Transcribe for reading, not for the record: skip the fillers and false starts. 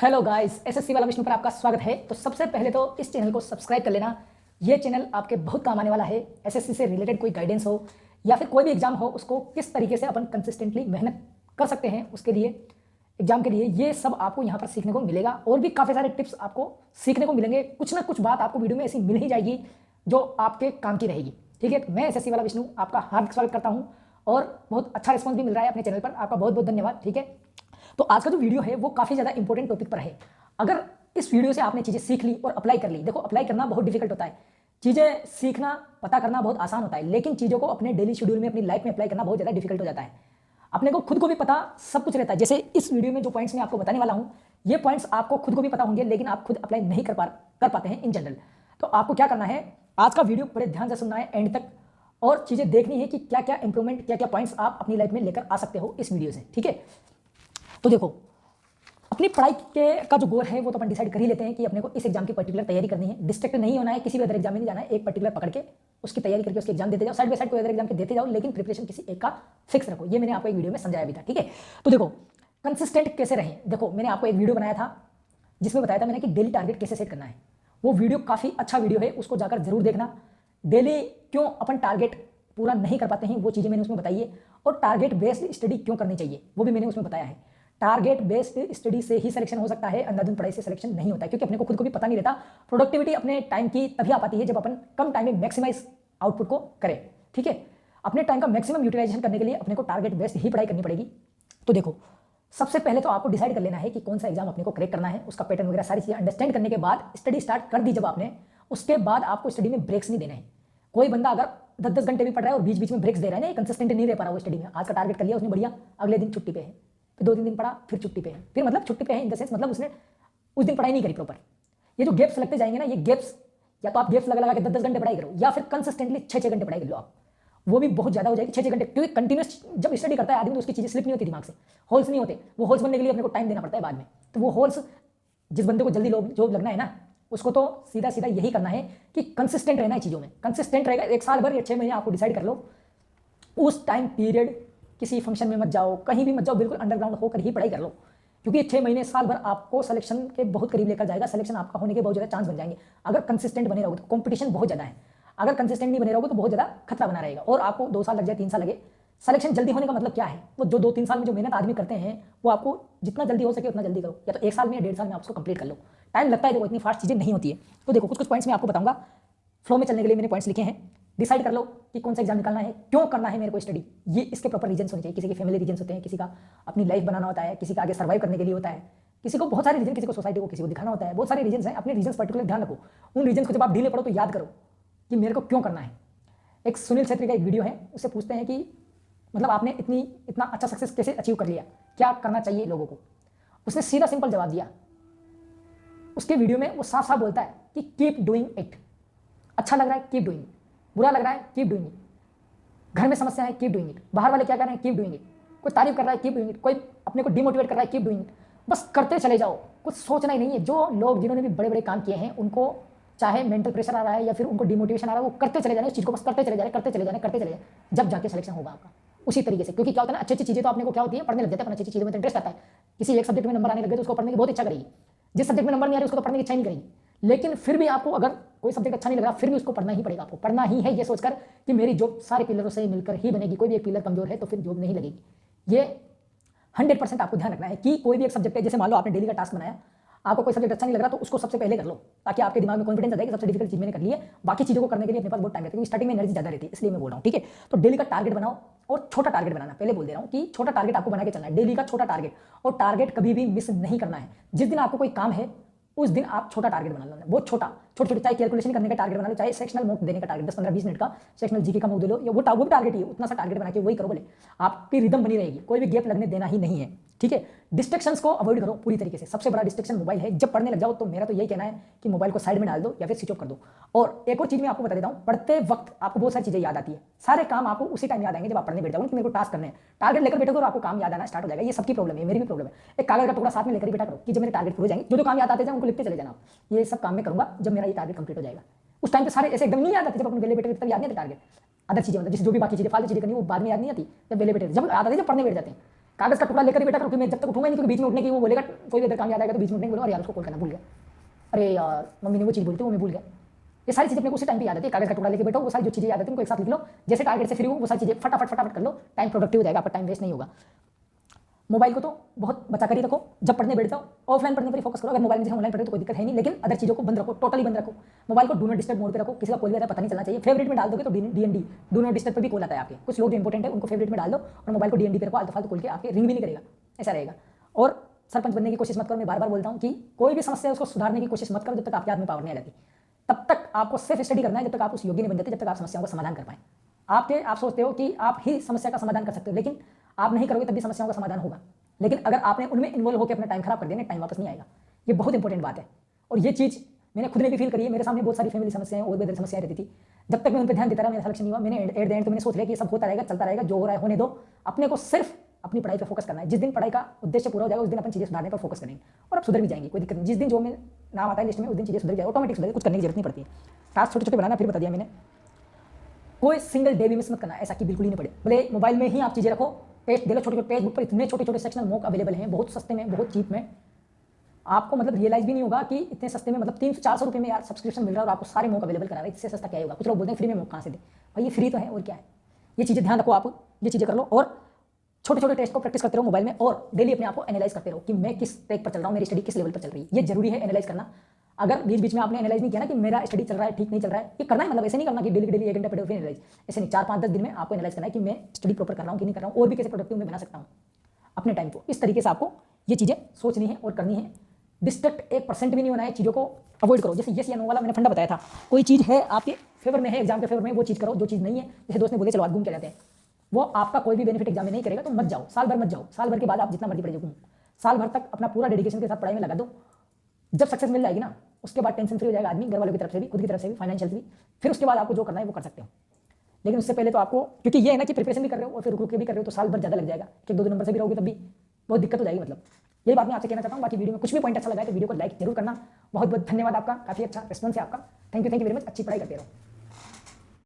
Hello guys, SSC वाला विष्णु पर आपका स्वागत है। तो सबसे पहले तो इस चैनल को सब्सक्राइब कर लेना। ये चैनल आपके बहुत काम आने वाला है। एसएससी से रिलेटेड कोई गाइडेंस हो या फिर कोई भी एग्जाम हो, उसको किस तरीके से अपन कंसिस्टेंटली मेहनत कर सकते हैं उसके लिए, एग्जाम के लिए, ये सब आपको यहाँ पर सीखने को मिलेगा। और भी काफ़ी सारे टिप्स आपको सीखने को मिलेंगे। कुछ ना कुछ बात आपको वीडियो में ऐसी मिल ही जाएगी जो आपके काम की रहेगी। ठीक है, मैं एसएससी वाला विष्णु आपका हार्दिक स्वागत करता हूँ और बहुत अच्छा रिस्पॉन्स भी मिल रहा है अपने चैनल पर। आपका बहुत बहुत धन्यवाद। ठीक है, तो आज का जो वीडियो है वो काफ़ी ज़्यादा इंपॉर्टेंट टॉपिक पर है। अगर इस वीडियो से आपने चीज़ें सीख ली और अप्लाई कर ली, देखो अप्लाई करना बहुत डिफिकल्ट होता है, चीज़ें सीखना पता करना बहुत आसान होता है, लेकिन चीज़ों को अपने डेली शेड्यूल में अपनी लाइफ में अप्लाई करना बहुत ज़्यादा डिफिकल्ट हो जाता है। अपने को खुद को भी पता सब कुछ रहता है। जैसे इस वीडियो में जो पॉइंट्स मैं आपको बताने वाला हूँ, ये पॉइंट्स आपको खुद को भी पता होंगे, लेकिन आप खुद अप्लाई नहीं कर पाते हैं इन जनरल। तो आपको क्या करना है, आज का वीडियो बड़े ध्यान से सुनना है एंड तक, और चीज़ें देखनी है कि क्या क्या इंप्रूवमेंट, क्या क्या पॉइंट्स आप अपनी लाइफ में लेकर आ सकते हो इस वीडियो से। ठीक है, तो देखो अपनी पढ़ाई के का जो गोल है वो तो अपन डिसाइड कर ही लेते हैं कि अपने को इस एग्जाम की पर्टिकुलर तैयारी करनी है। डिस्ट्रैक्ट नहीं होना है, किसी भी अदर एग्जाम में नहीं जाना है, एक पर्टिकुलर पकड़ के उसकी तैयारी करके उसके एग्जाम देते जाओ। साइड बाय साइड कोई अदर एग्जाम के देते जाओ, लेकिन प्रिपरेशन किसी एक का फिक्स रखो। ये मैंने आपको एक वीडियो में समझाया भी था। ठीक है, तो देखो कंसिस्टेंट कैसे रहें। देखो मैंने आपको एक वीडियो बनाया था जिसमें बताया था मैंने कि डेली टारगेट कैसे सेट करना है। वो वीडियो काफ़ी अच्छा वीडियो है, उसको जाकर जरूर देखना। डेली क्यों अपन टारगेट पूरा नहीं कर पाते हैं वो चीज़ें मैंने उसमें बताई है, और टारगेट बेस्ड स्टडी क्यों करनी चाहिए वो भी मैंने उसमें बताया है। टारगेट बेस्ड स्टडी से ही सिलेक्शन हो सकता है, अंधाधुंध पढ़ाई से सिलेक्शन नहीं होता है, क्योंकि अपने को खुद को भी पता नहीं रहता। प्रोडक्टिविटी अपने टाइम की तभी आ पाती है जब अपन कम टाइम में मैक्सिमाइज आउटपुट को करें। ठीक है, अपने टाइम का मैक्सिमम यूटिलाइजेशन करने के लिए अपने को टारगेट बेस्ड ही पढ़ाई करनी पड़ेगी। तो देखो सबसे पहले तो आपको डिसाइड कर लेना है कि कौन सा एग्जाम अपने को क्रैक करना है, उसका पैटर्न वगैरह सारी चीज़ें अंडरस्टैंड करने के बाद स्टडी स्टार्ट कर दी जब आपने, उसके बाद आपको स्टडी में ब्रेक्स नहीं देने हैं। कोई बंदा अगर 10-10 घंटे भी पढ़ रहा है और बीच बीच में ब्रेक्स दे रहा है ना, कंसिस्टेंट नहीं रह पा रहा वो स्टडी में। आज का टारगेट कर लिया उसने बढ़िया, अगले दिन छुट्टी पे है, फिर 2-3 दिन पढ़ा, फिर छुट्टी पे है, फिर मतलब छुट्टी पे है इन द सेंस मतलब उसने उस दिन पढ़ाई नहीं करी प्रॉपर। ये जो गैप्स लगते जाएंगे ना, ये गैप्स या तो आप गैप्स लगा लगा के 10-10 घंटे पढ़ाई करो, या फिर कंसिस्टेंटली 6-6 घंटे पढ़ाई कर लो आप। वो भी बहुत ज़्यादा हो जाएगी 6-6 घंटे, क्योंकि कंटिन्यूस जब स्टडी करता है आदमी तो उसकी चीज़ें स्लिप नहीं होती दिमाग से, होल्स नहीं होते। वो होल्स बनने के लिए अपने को टाइम देना पड़ता है बाद में। तो वो होल्स, जिस बंदे को जल्दी जॉब लगना है ना, उसको तो सीधा सीधा यही करना है कि कंसिस्टेंट रहना है चीज़ों में। कंसिस्टेंट रहेगा 1 साल भर या 6 महीने, आपको डिसाइड कर लो। उस टाइम पीरियड किसी फंक्शन में मत जाओ, कहीं भी मत जाओ, बिल्कुल अंडरग्राउंड होकर ही पढ़ाई कर लो, क्योंकि 6 महीने साल भर आपको सिलेक्शन के बहुत करीब लेकर जाएगा। सिलेक्शन आपका होने के बहुत ज़्यादा चांस बन जाएंगे अगर कंसिस्टेंट बने रहोगे। तो कंपटीशन बहुत ज़्यादा है, अगर कंसिस्टेंट नहीं बने रहोगे तो बहुत ज़्यादा खतरा बना रहेगा, और आपको 2 साल लग जाए, 3 साल लगे। सिलेक्शन जल्दी होने का मतलब क्या है, वो जो 2-3 साल में जो मेहनत आदमी करते हैं वो आपको जितना जल्दी हो सके उतना जल्दी करो, या तो 1 साल में या 1.5 साल में आप उसको कंप्लीट कर लो। टाइम लगता है, देखो इतनी फास्ट चीज़ें नहीं होती है। तो देखो कुछ पॉइंट्स मैं आपको बताऊंगा, फ्लो में चलने के लिए मैंने पॉइंट्स लिखे हैं। डिसाइड कर लो कि कौन सा एग्जाम निकालना है, क्यों करना है मेरे को स्टडी, ये इसके प्रॉपर रीजंस होने चाहिए। किसी के फैमिली रीजंस होते हैं, किसी का अपनी लाइफ बनाना होता है, किसी का आगे सर्वाइव करने के लिए होता है, किसी को बहुत सारे रीजन, किसी को सोसाइटी को, किसी को दिखाना होता है, बहुत सारे रीजंस हैं। अपने रीजंस पर्टिकुलर ध्यान रखो। उन रीजंस को जब आप ढीले पड़ो तो याद करो कि मेरे को क्यों करना है। एक सुनील छेत्री का एक वीडियो है, उससे पूछते हैं कि मतलब आपने इतना अच्छा सक्सेस कैसे अचीव कर लिया, क्या करना चाहिए लोगों को। उसने सीधा सिंपल जवाब दिया। उसके वीडियो में वो साफ साफ बोलता है कि कीप डूइंग इट। अच्छा लग रहा है कीप डूइंग, बुरा लग रहा है कीप डूइंग इट, घर में समस्या है कीप डूइंग इट, बाहर वाले क्या कर रहे हैं कीप डूइंग इट, कोई तारीफ कर रहा है कीप डूइंग इट, कोई अपने को डिमोटिवेट कर रहा है कीप डूइंग इट। बस करते चले जाओ, कुछ सोचना ही नहीं है। जो लोग जिन्होंने भी बड़े बड़े काम किए हैं, उनको चाहे मेंटल प्रेशर आ रहा है या फिर उनको डिमोटिवेशन आ रहा है, वो करते चले जाने उस चीज़ को, बस करते चले जाए, करते चले जाने, करते चले जाए, जब जाके सिलेक्शन होगा आपका। उसी तरीके से, क्योंकि क्या होता है ना, अच्छी अच्छी चीज़ें तो आपने को क्या होती है, पढ़ने लग जाते हैं, अच्छी अच्छी चीज़ों में इंटरेस्ट आता है। किसी एक सब्जेक्ट में नंबर आने लगे तो उसको पढ़ने की बहुत इच्छा करेगी, जिस सब्जेक्ट में नंबर नहीं आ रही उसको तो पढ़ने की इच्छा नहीं करेगी। लेकिन फिर भी आपको अगर कोई सब्जेक्ट अच्छा नहीं लग रहा, फिर भी उसको पढ़ना ही पड़ेगा। आपको पढ़ना ही है, ये सोचकर कि मेरी जॉब सारे पिलरों से मिलकर ही बनेगी, कोई भी एक पिलर कमजोर है तो फिर जॉब नहीं लगेगी। ये 100% आपको ध्यान रखना है कि कोई भी एक सब्जेक्ट है, जैसे मान लो आपने डेली का टास्क बनाया, आपको कोई सब्जेक्ट अच्छा नहीं लग रहा तो उसको सबसे पहले कर लो, ताकि आपके दिमाग में कॉन्फिडेंस आ जाए कि सबसे डिफिकल्ट चीज मैंने कर ली है। बाकी चीज़ों को करने के लिए अपने पास बहुत टाइम रहता है, क्योंकि स्टार्टिंग में एनर्जी ज़्यादा रहती है, इसलिए मैं बोल रहा हूँ। ठीक है, तो डेली का टारगेट बनाओ और छोटा टारगेट बनाना। पहले बोल दे रहा हूँ कि छोटा टारगेट आपको बना के चलना है, डेली का छोटा टारगेट। और टारगेट कभी भी मिस नहीं करना है। जिस दिन आपको कोई काम है उस दिन आप छोटा टारगेट बना लो, बहुत छोटा, छोटे चाहे कैलकुलेशन करने का टारगेट बना लो, चाहे सेक्शनल मॉक देने का टारगेट 10-15-20 मिनट का सेक्शनल जीके का मॉक दे लो, या वो भी टारगेट ही है, उतना सा टारगेट बना के वही करो, बोले आपकी रिदम बनी रहेगी, कोई भी गैप लगने देना ही नहीं है। ठीक है, डिस्ट्रैक्शंस को अवॉइड करो पूरी तरीके से। सबसे बड़ा डिस्ट्रैक्शन मोबाइल है। जब पढ़ने लग जाओ तो मेरा तो यही कहना है कि मोबाइल को साइड में डाल दो या फिर स्विच ऑफ कर दो। और एक और चीज़ मैं आपको बता देता हूँ, पढ़ते वक्त आपको बहुत सारी चीज़ें याद आती है। सारे काम आपको उसी टाइम याद आएंगे जब आप पढ़ने बैठ जाओगे कि मेरे को टास्क करने हैं। टारगेट लेकर बैठोगे और आपको काम याद आना स्टार्ट हो जाएगा। ये सबकी प्रॉब्लम है, मेरी भी प्रॉब्लम है। एक कागज का टुकड़ा साथ में लेकर ही बैठा करो कि जब मेरे टारगेट पूरे जाएंगे, जो काम याद आते जाए उनको लिखते चले जाना। ये सब काम मैं करूँगा जब मेरा ये टारगेट कंप्लीट हो जाएगा। उस टाइम पे सारे ऐसे एकदम नहीं याद आते, जब अपन वेले बैठे तब याद नहीं आते टारगेट। अदर चीज़ें मतलब जैसे जो भी बाकी चीज़ें फालतू चीज़ें करनी वो बाद में याद नहीं आती, जब वेले बैठे जब याद आती जब पढ़ने बैठ जाते हैं। कागज का टुकड़ा लेकर ही बेटा करो कि मैं जब तक उठूंगा नहीं, क्योंकि बीच में उठने की वो बोलेगा, कोई भी इधर काम याद आएगा तो बीच में उठने बोलो, और यार उसको कॉल करना भूल गया, अरे यार मम्मी ने वो चीज़ बोली थी वो मैं भूल गया। ये सारी चीज़ें अपने को उसी टाइम पे याद आती है। कागज का टुकड़ा लेके बैठो, वो सारी जो चीज़ें याद आती है उनको एक साथ लिख लो, जैसे टारगेट से फ्री हो वो सारी चीज़ें फटाफट फटाफट कर लो, टाइम प्रोडक्टिव हो जाएगा, आपका टाइम वेस्ट नहीं होगा। मोबाइल को तो बहुत बचा कर ही रखो, जब पढ़ने बैठ जाओ ऑफलाइन पढ़ने पर ही फोकस करो। अगर मोबाइल में जैसे ऑनलाइन पढ़े तो कोई दिक्कत है नहीं, लेकिन अदर चीज़ों को बंद रखो, टोटली बंद रखो। मोबाइल को डू नॉट डिस्टर्ब मोड पे रखो, किसी का कॉल भी आता है पता नहीं चलना चाहिए। फेवरेट में डाल दोगे तो डीएनडी डू नॉट डिस्टर्ब पे भी कॉल आता है आपके, कुछ लोग जो इंपॉर्टेंट है उनको फेवरेट में डाल दो, और मोबाइल को डीएनडी पे रखो, आलतू फालतू खोल के आपके रिंग भी नहीं करेगा, ऐसा रहेगा। और सरपंच बनने की कोशिश मत करो, मैं बार बार बोलता हूँ कि कोई भी समस्या है उसको सुधारने की कोशिश मत करो जब तक आपके हाथ में पावर नहीं आ जाती। तब तक आपको सिर्फ स्टडी करना है जब तक आप उस योग्य नहीं बन जाते, जब तक आप समस्याओं का समाधान कर पाए। आप सोचते हो कि आप ही समस्या का समाधान कर सकते हो, लेकिन आप नहीं करोगे तब भी समस्याओं का समाधान होगा। लेकिन अगर आपने उनमें इन्वॉल्व होकर अपना टाइम खराब कर दिया, टाइम वापस नहीं आएगा। ये बहुत इंपॉर्टेंट बात है, और ये चीज़ मैंने खुद ने भी फील करी है। मेरे सामने बहुत सारी फैमिली समस्याएं और बेहतर समस्याएं रहती थी, जब तक मैं उन पर ध्यान देता रहा मेरा सिलेक्शन नहीं हुआ। मैंने एट द एंड तो मैंने सोच लिया कि ये सब होता रहेगा, चलता रहेगा, जो हो रहा है होने दो, अपने को सिर्फ अपनी पढ़ाई पर फोकस करना है। जिस दिन पढ़ाई का उद्देश्य पूरा हो जाएगा उस दिन अपन चीज़ें सुधारने पर फोकस करेंगे, और अब सुधर भी जाएंगे, कोई दिक्कत नहीं। जिस दिन जो में नाम आता है लिस्ट में उस दिन चीज़ें सुधर जाएगी, ऑटोमेटिक सुधर, कुछ करने की जरूरत नहीं पड़ती है। टास्क छोटे छोटे बनाना फिर बता दिया मैंने, कोई सिंगल डे भी मिस मत करना, ऐसा कि बिल्कुल ही नहीं पड़े। भले मोबाइल में ही आप चीज़ें रखो, टेस्ट दे लो, छोटे छोटे टेक्स्ट बुक पर इतने छोटे छोटे सेक्शनल मॉक अवेलेबल हैं, बहुत सस्ते में, बहुत चीप में। आपको मतलब रियलाइज भी नहीं होगा कि इतने सस्ते में, मतलब 300-400 रुपये में यार सब्सक्रिप्शन मिल रहा है और आपको सारे मॉक अवेलेबल करा रहा है, इससे सस्ता क्या होगा। कुछ लोग बोलते हैं फ्री में मॉक कहाँ से दे, भाई ये फ्री तो है और क्या है। ये चीज़ें ध्यान रखो, आप ये चीज़ें कर लो, और छोटे छोटे टेस्ट को प्रैक्टिस करते रहो मोबाइल में, और डेली अपने आप को एनालाइज करते रहो कि मैं किस ट्रैक पर चल रहा हूँ, मेरी स्टडी किस लेवल पर चल रही है। ये जरूरी है एनालाइज करना। अगर बीच बीच में आपने एनालाइज नहीं किया ना कि मेरा स्टडी चल रहा है ठीक नहीं चल रहा है, ये करना है, मतलब ऐसे नहीं करना कि डेली 1 घंटा पढ़ो फिर एनालाइज, ऐसे नहीं। 4-5-10 दिन में आपको एनालाइज करना है कि मैं स्टडी प्रॉपर कर रहा हूँ कि नहीं कर रहा हूँ, और भी कैसे प्रोडक्टिव मैं बना सकता हूँ अपने टाइम को। इस तरीके से आपको ये चीज़ें सोचनी है और करनी है। डिस्ट्रैक्ट 1% भी नहीं होना है, चीज़ों को अवॉइड करो। जैसे यस या नो वाला मैंने फंडा बताया था, कोई चीज़ है आपके फेवर में है, एग्जाम के फेवर में, वो चीज़ करो। जो चीज़ नहीं है, जैसे दोस्त ने बोले चलो आज घूम के जाते हैं, वो आपका कोई भी बेनिफिट एग्जाम में नहीं करेगा, तो मत जाओ, साल भर मत जाओ। साल भर के बाद आप जितना मर्जी पढ़ जाओ, साल भर तक अपना पूरा डेडिकेशन के साथ पढ़ाई में लगा दो। जब सक्सेस मिल जाएगी ना, उसके बाद टेंशन फ्री हो जाएगा आदमी, घर वालों की तरफ से भी, खुद की तरफ से भी, फाइनेंशियल भी। फिर उसके बाद आपको जो करना है वो कर सकते हो। लेकिन उससे पहले तो आपको, क्योंकि ये है ना कि प्रिपरेशन भी कर रहे हो और फिर रुक के भी कर रहे हो, तो साल भर ज़्यादा लग जाएगा। कि 2 नंबर से भी रहोगे तब भी बहुत दिक्कत हो जाएगी। मतलब यही बात मैं आपसे कहना चाहता हूँ। बाकी वीडियो में कुछ भी पॉइंट अच्छा लगा है तो वीडियो को लाइक जरूर करना। बहुत बहुत धन्यवाद आपका, काफ़ी अच्छा रिस्पॉन्स है आपका। Thank you very much. अच्छी पढ़ाई करते रहो।